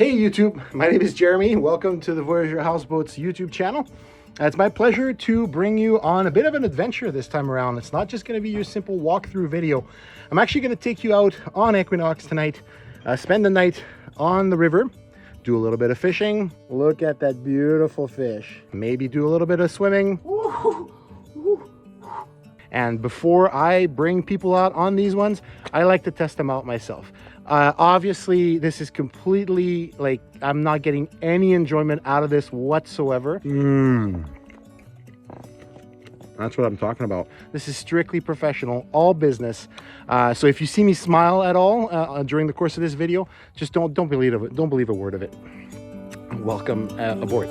Hey YouTube, my name is Jeremy. Welcome to the Voyager Houseboats YouTube channel. It's my pleasure to bring you on a bit of an adventure this time around. It's not just going to be your simple walkthrough video. I'm actually going to take you out on Equinoxe tonight, spend the night on the river, do a little bit of fishing, look at that beautiful fish, maybe do a little bit of swimming. And before I bring people out on these ones, I like to test them out myself. Obviously, this is completely, like, I'm not getting any enjoyment out of this whatsoever. That's what I'm talking about. This is strictly professional, all business. So if you see me smile at all during the course of this video, just don't believe it. Don't believe a word of it. Welcome aboard.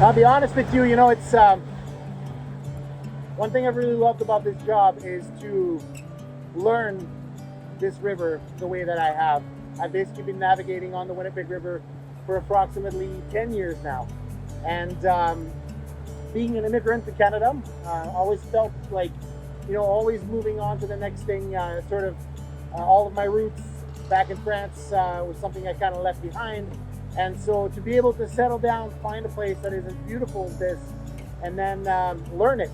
I'll be honest with you, it's one thing I've really loved about this job is to learn this river the way that I have. I've basically been navigating on the Winnipeg River for approximately 10 years now. And being an immigrant to Canada, always felt like, always moving on to the next thing. All of my roots back in France was something I kind of left behind. And so to be able to settle down, find a place that is as beautiful as this, and then learn it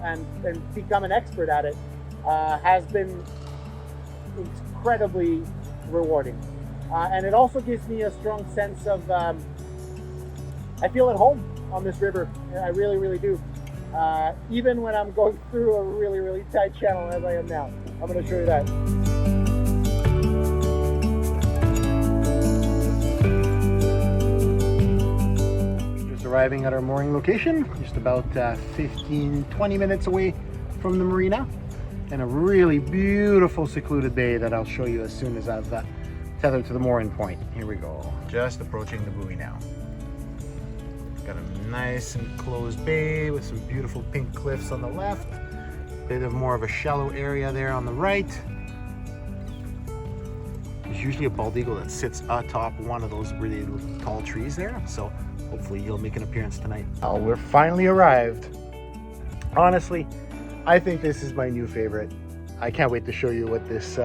and become an expert at it has been incredibly rewarding. And it also gives me a strong sense of, I feel at home on this river. I really, really do. Even when I'm going through a really, really tight channel as I am now. I'm going to show you that. Arriving at our mooring location, just about 15-20 minutes away from the marina, and a really beautiful secluded bay that I'll show you as soon as I've tethered to the mooring point. Here we go, just approaching the buoy now. Got a nice enclosed bay with some beautiful pink cliffs on the left, bit of more of a shallow area there on the right. There's usually a bald eagle that sits atop one of those really tall trees there, so hopefully he'll make an appearance tonight. Oh, we're finally arrived. Honestly, I think this is my new favorite. I can't wait to show you what this,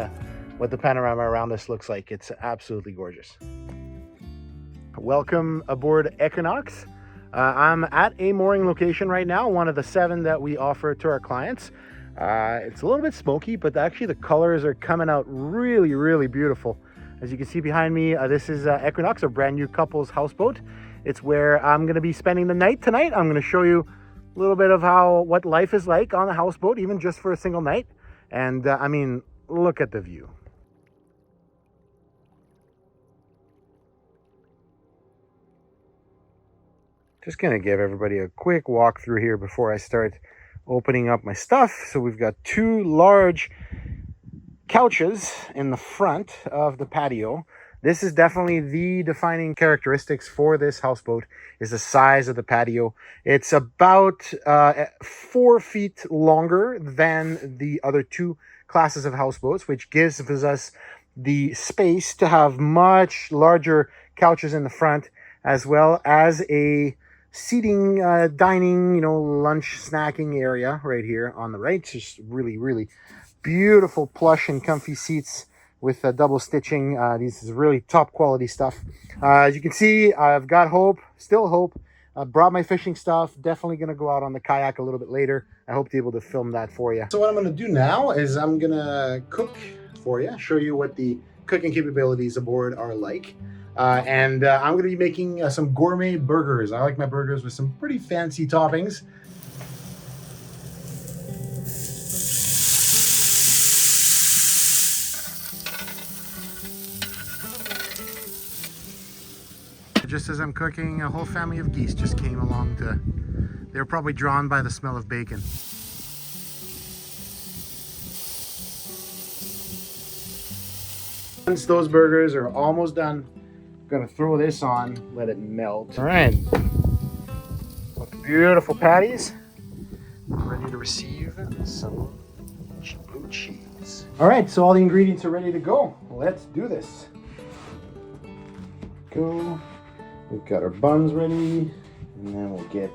what the panorama around us looks like. It's absolutely gorgeous. Welcome aboard Equinoxe. I'm at a mooring location right now, one of the 7 that we offer to our clients. It's a little bit smoky, but actually the colors are coming out really, really beautiful. As you can see behind me, this is Equinoxe, a brand new couples houseboat. It's where I'm going to be spending the night tonight. I'm going to show you a little bit of what life is like on a houseboat, even just for a single night. And I mean, look at the view. Just going to give everybody a quick walk through here before I start opening up my stuff. So we've got 2 large couches in the front of the patio. This is definitely the defining characteristics for this houseboat, is the size of the patio. It's about 4 feet longer than the other 2 classes of houseboats, which gives us the space to have much larger couches in the front, as well as a seating, dining, lunch snacking area right here on the right. Just really, really beautiful plush and comfy seats with double stitching. This is really top quality stuff. As you can see, I've got still hope. Brought my fishing stuff. Definitely going to go out on the kayak a little bit later. I hope to be able to film that for you. So what I'm going to do now is I'm going to cook for you, show you what the cooking capabilities aboard are like. And I'm going to be making some gourmet burgers. I like my burgers with some pretty fancy toppings. Just as I'm cooking, a whole family of geese just came along they were probably drawn by the smell of bacon. Once those burgers are almost done, I'm gonna throw this on, let it melt. All right, beautiful patties, ready to receive some blue cheese. All right, so all the ingredients are ready to go. Let's do this. Go. We've got our buns ready, and then we'll get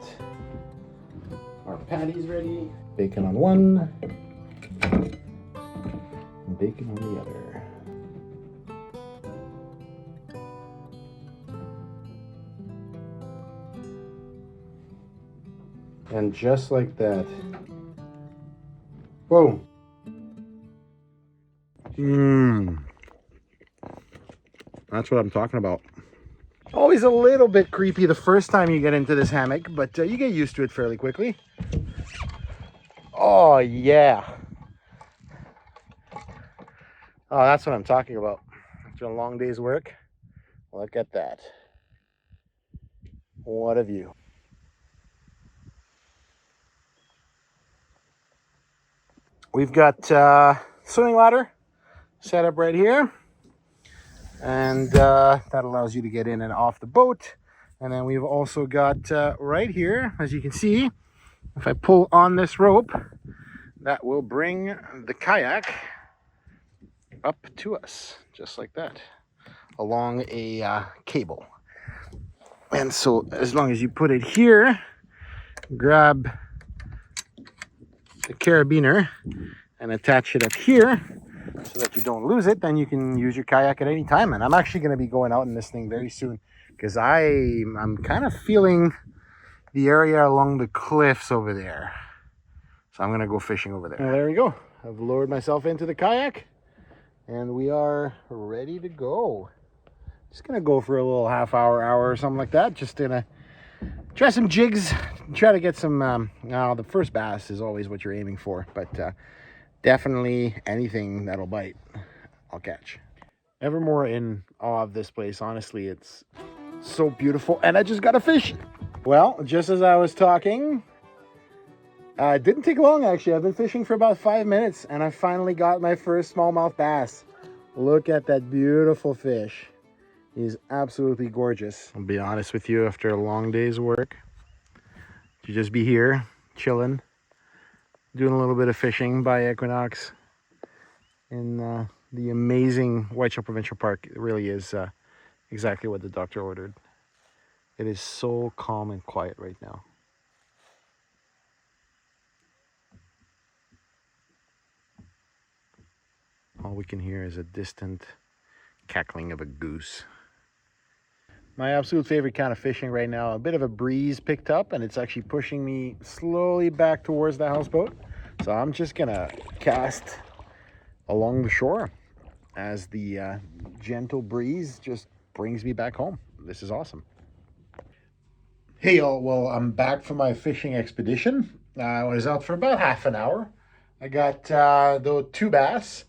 Our patties ready. Bacon on one, and bacon on the other. And just like that, boom. That's what I'm talking about. Always a little bit creepy the first time you get into this hammock, but you get used to it fairly quickly. Oh, yeah. Oh, that's what I'm talking about. After a long day's work, look at that. What a view. We've got swimming ladder set up right here. And that allows you to get in and off the boat. And then we've also got right here, as you can see, if I pull on this rope, that will bring the kayak up to us, just like that, along a cable. And so as long as you put it here, grab the carabiner and attach it up here so that you don't lose it, then you can use your kayak at any time. And I'm actually going to be going out in this thing very soon because I'm kind of feeling the area along the cliffs over there. So I'm going to go fishing over there. Well, there we go. I've lowered myself into the kayak and we are ready to go. Just going to go for a little half hour or something like that. Just gonna try some jigs, try to get some, the first bass is always what you're aiming for, but definitely anything that'll bite, I'll catch. Ever more in awe of this place. Honestly, it's so beautiful. And I just got a fish. Well, just as I was talking, it didn't take long actually. I've been fishing for about 5 minutes and I finally got my first smallmouth bass. Look at that beautiful fish. He's absolutely gorgeous. I'll be honest with you, after a long day's work, to just be here, chilling, doing a little bit of fishing by Equinoxe in the amazing Whiteshell Provincial Park. It really is exactly what the doctor ordered. It is so calm and quiet right now. All we can hear is a distant cackling of a goose. My absolute favorite kind of fishing right now. A bit of a breeze picked up and it's actually pushing me slowly back towards the houseboat. So I'm just gonna cast along the shore as the gentle breeze just brings me back home. This is awesome. Hey y'all, well, I'm back from my fishing expedition. I was out for about half an hour. I got the 2 bass,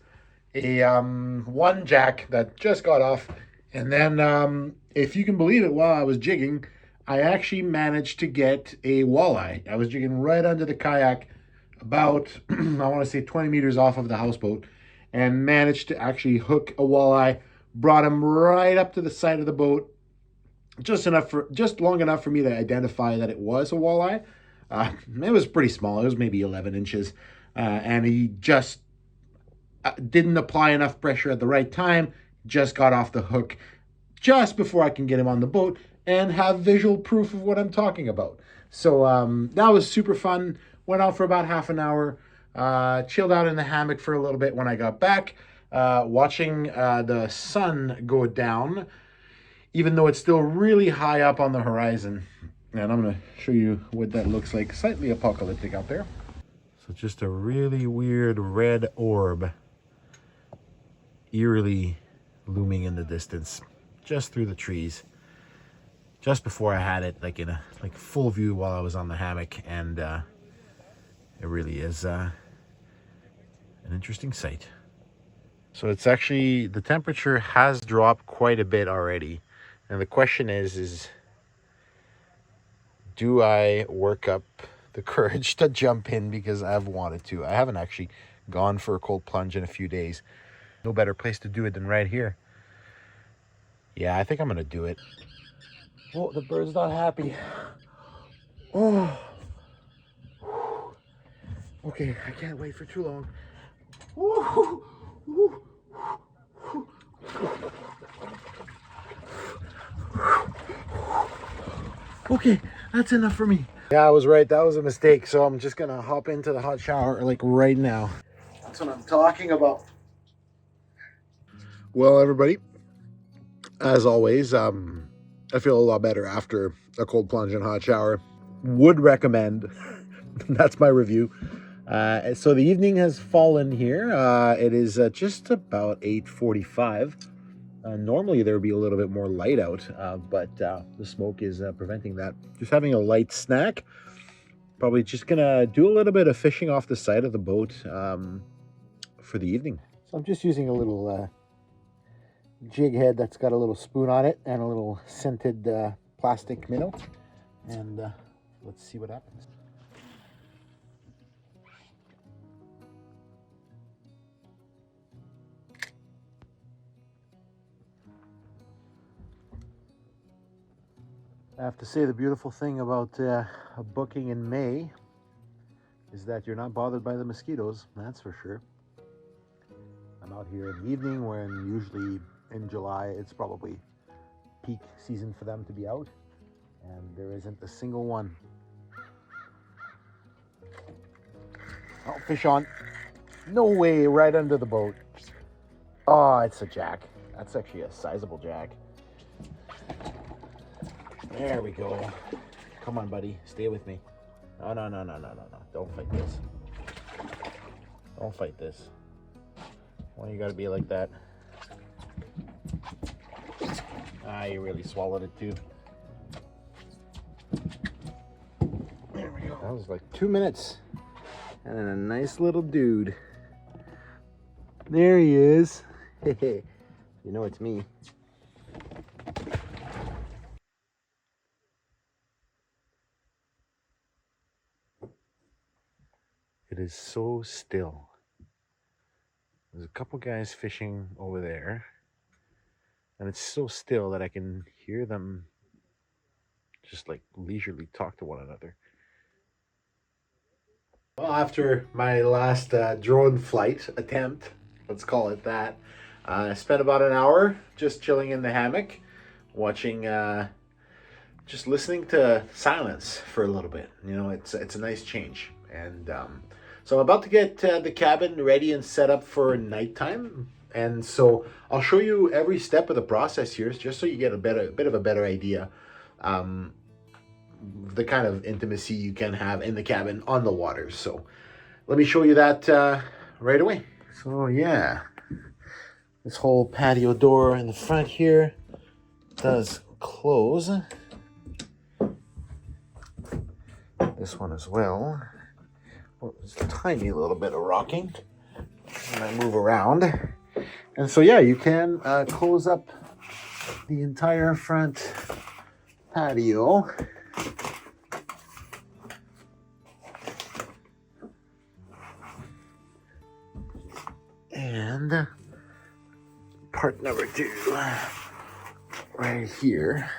a 1 jack that just got off, and then if you can believe it, while I was jigging, I actually managed to get a walleye. I was jigging right under the kayak, about, I want to say 20 meters off of the houseboat, and managed to actually hook a walleye, brought him right up to the side of the boat, just long enough for me to identify that it was a walleye. It was pretty small. It was maybe 11 inches, and he just didn't apply enough pressure at the right time, just got off the hook just before I can get him on the boat and have visual proof of what I'm talking about. So that was super fun. Went out for about half an hour, chilled out in the hammock for a little bit. When I got back, watching the sun go down, even though it's still really high up on the horizon. And I'm gonna show you what that looks like. Slightly apocalyptic out there. So just a really weird red orb eerily looming in the distance, just through the trees, just before I had it in a full view while I was on the hammock. And it really is an interesting sight. So it's actually, the temperature has dropped quite a bit already, and the question is do I work up the courage to jump in, because I've wanted to. I haven't actually gone for a cold plunge in a few days. No better place to do it than right here. Yeah, I think I'm gonna do it. Oh, the bird's not happy. Oh. Okay, I can't wait for too long. Woo. Woo. Okay, that's enough for me. Yeah, I was right. That was a mistake. So I'm just gonna hop into the hot shower like right now. That's what I'm talking about. Well, everybody, as always, I feel a lot better after a cold plunge and hot shower. Would recommend. That's my review. So the evening has fallen here. It is just about 8:45. Normally there would be a little bit more light out, but the smoke is preventing that. Just having a light snack. Probably just gonna do a little bit of fishing off the side of the boat for the evening. So I'm just using a little jig head that's got a little spoon on it and a little scented plastic minnow. And let's see what happens. I have to say the beautiful thing about a booking in May is that you're not bothered by the mosquitoes, that's for sure. I'm out here in the evening when usually in July it's probably peak season for them to be out, and there isn't a single one. Oh, fish on. No way, right under the boat. Oh, it's a jack. That's actually a sizable jack. There we go. Come on, buddy. Stay with me. No. Don't fight this. Don't fight this. Why you gotta be like that? Ah, you really swallowed it too. There we go. That was like 2 minutes. And then a nice little dude. There he is. You know it's me. It is so still. There's a couple guys fishing over there, and it's so still that I can hear them just like leisurely talk to one another. Well, after my last drone flight attempt, let's call it that, I spent about an hour just chilling in the hammock, watching, just listening to silence for a little bit. You know, it's a nice change. And so I'm about to get the cabin ready and set up for nighttime. And so I'll show you every step of the process here, just so you get a bit of a better idea the kind of intimacy you can have in the cabin on the water. So let me show you that right away. So yeah, this whole patio door in the front here does close. This one as well. Oh, there's a tiny little bit of rocking when I move around. And so yeah, you can close up the entire front patio. And part number 2 right here.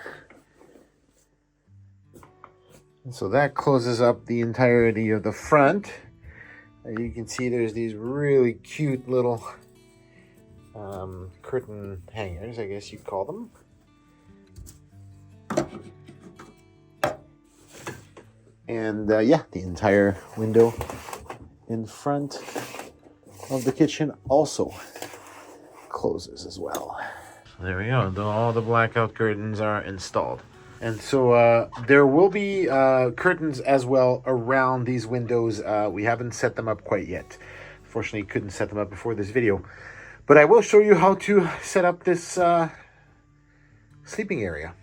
And so that closes up the entirety of the front. You can see there's these really cute little curtain hangers, I guess you'd call them. And yeah, the entire window in front of the kitchen also closes as well. So there we go. All the blackout curtains are installed. And so there will be curtains as well around these windows. We haven't set them up quite yet. Fortunately, couldn't set them up before this video. But I will show you how to set up this sleeping area.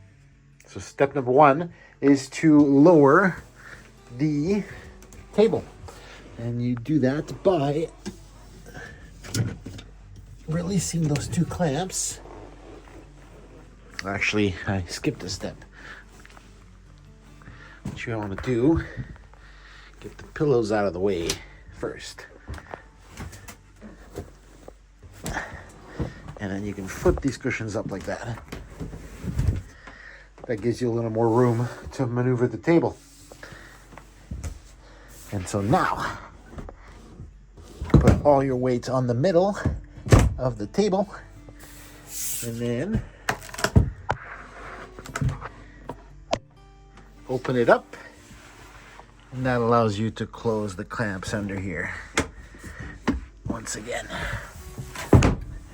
So step number 1 is to lower the table. And you do that by releasing those 2 clamps. Actually, I skipped a step. What you want to do, get the pillows out of the way first. And then you can flip these cushions up like that. That gives you a little more room to maneuver the table. And so now, put all your weight on the middle of the table, and then open it up And that allows you to close the clamps under here once again.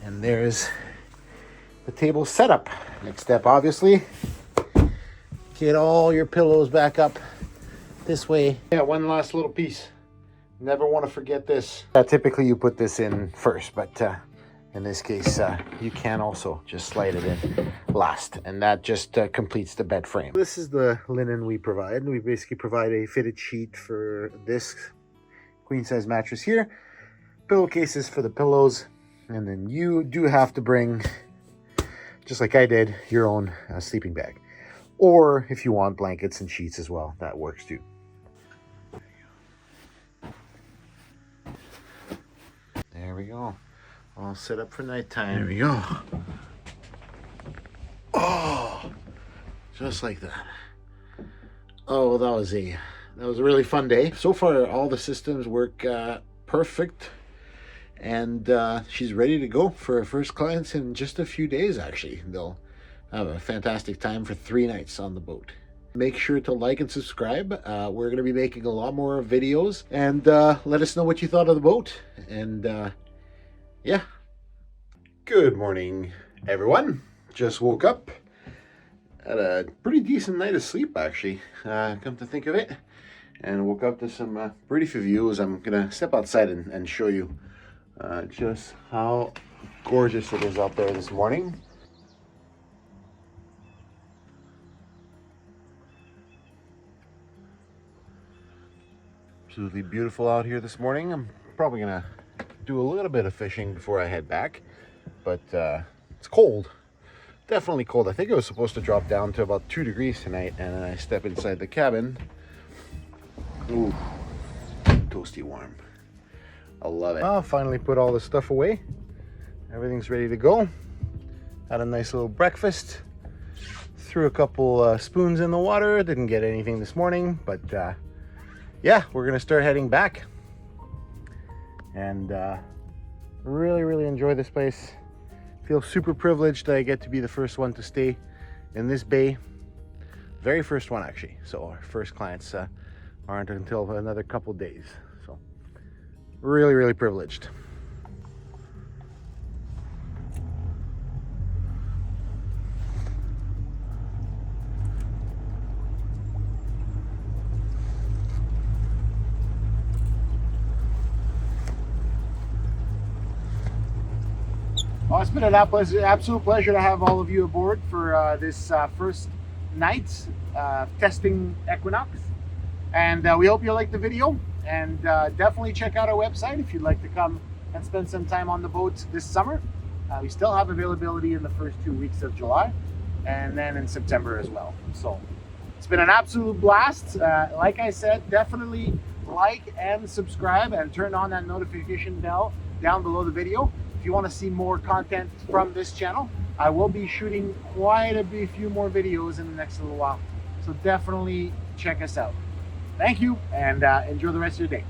And there's the table setup. Next step, obviously, get all your pillows back up this way. Yeah, one last little piece. Never want to forget this. Typically you put this in first, but in this case, you can also just slide it in last, and that just completes the bed frame. This is the linen we provide. We basically provide a fitted sheet for this queen size mattress here, pillowcases for the pillows, and then you do have to bring, just like I did, your own sleeping bag. Or if you want blankets and sheets as well, that works too. There we go. All set up for nighttime. There we go. Oh, just like that. Oh, that was a really fun day. So far, all the systems work perfect, and she's ready to go for her first clients in just a few days. Actually, they'll have a fantastic time for 3 nights on the boat. Make sure to like and subscribe. We're going to be making a lot more videos, and let us know what you thought of the boat. And yeah. Good morning, everyone. Just woke up. Had a pretty decent night of sleep, actually, come to think of it. And woke up to some pretty few views. I'm going to step outside and show you just how gorgeous it is out there this morning. Absolutely beautiful out here this morning. I'm probably going to do a little bit of fishing before I head back, but it's cold. Definitely cold. I think it was supposed to drop down to about 2 degrees tonight, and then I step inside the cabin. Ooh, toasty warm. I love it. I'll finally put all the stuff away. Everything's ready to go. Had a nice little breakfast. Threw a couple spoons in the water. Didn't get anything this morning, but yeah, we're gonna start heading back. And really enjoy this place. Feel super privileged that I get to be the first one to stay in this bay. Very first one, actually. So our first clients aren't until another couple days. So really privileged. Well, it's been an absolute pleasure to have all of you aboard for this first night testing Equinoxe. And we hope you liked the video. And definitely check out our website if you'd like to come and spend some time on the boat this summer. We still have availability in the first 2 weeks of July, and then in September as well. So it's been an absolute blast. Like I said, definitely like and subscribe and turn on that notification bell down below the video. If you want to see more content from this channel, I will be shooting quite a few more videos in the next little while. So definitely check us out. Thank you, and enjoy the rest of your day.